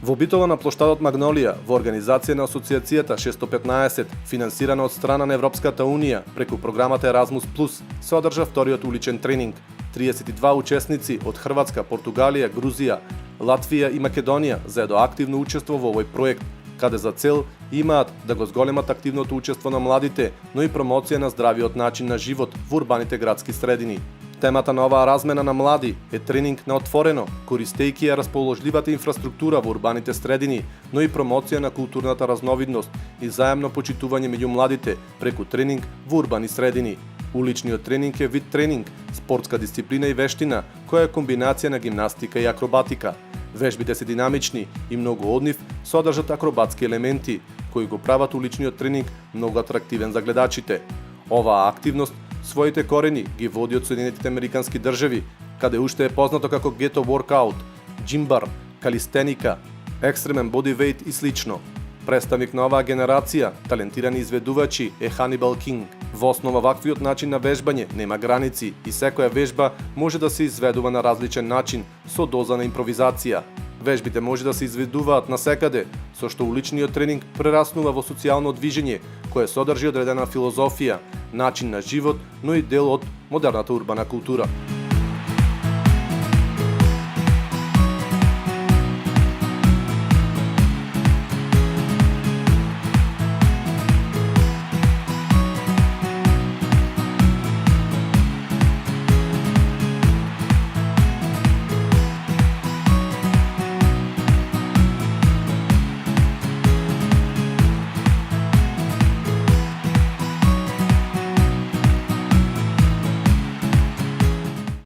Во Битола на плоштадот Магнолија, во организација на Асоцијацијата 615, финансирана од страна на Европската Унија преку програмата Еразмус Плюс, се одржа вториот уличен тренинг. 32 учесници од Хрватска, Португалија, Грузија, Латвија и Македонија заедно активно учество во овој проект, каде за цел имаат да го зголемат активното учество на младите, но и промоција на здравиот начин на живот во урбаните градски средини. Темата на оваа размена на млади е тренинг на отворено, користејќи ја расположливата инфраструктура во урбаните средини, но и промоција на културната разновидност и заемно почитување меѓу младите преку тренинг во урбани средини. Уличниот тренинг е вид тренинг, спортска дисциплина и вештина, која е комбинација на гимнастика и акробатика. Вежбите се динамични и многу од нив содржат акробатски елементи, кои го прават уличниот тренинг многу атрактивен за гледачите. Оваа активност своите корени ги води од Соединетите Американски држави, каде уште е познато како гето воркаут, джимбар, калистеника, екстремен бодивејт и слично. Представник на оваа генерација, талентирани изведувачи, е Ханибал Кинг. Во основа ваквиот начин на вежбање нема граници и секоја вежба може да се изведува на различен начин со доза на импровизација. Вежбите може да се изведуваат насекаде, со што уличниот тренинг прераснува во социјално движење, кое содржи одредена филозофија, начин на живот, но и дел од модерната урбана култура.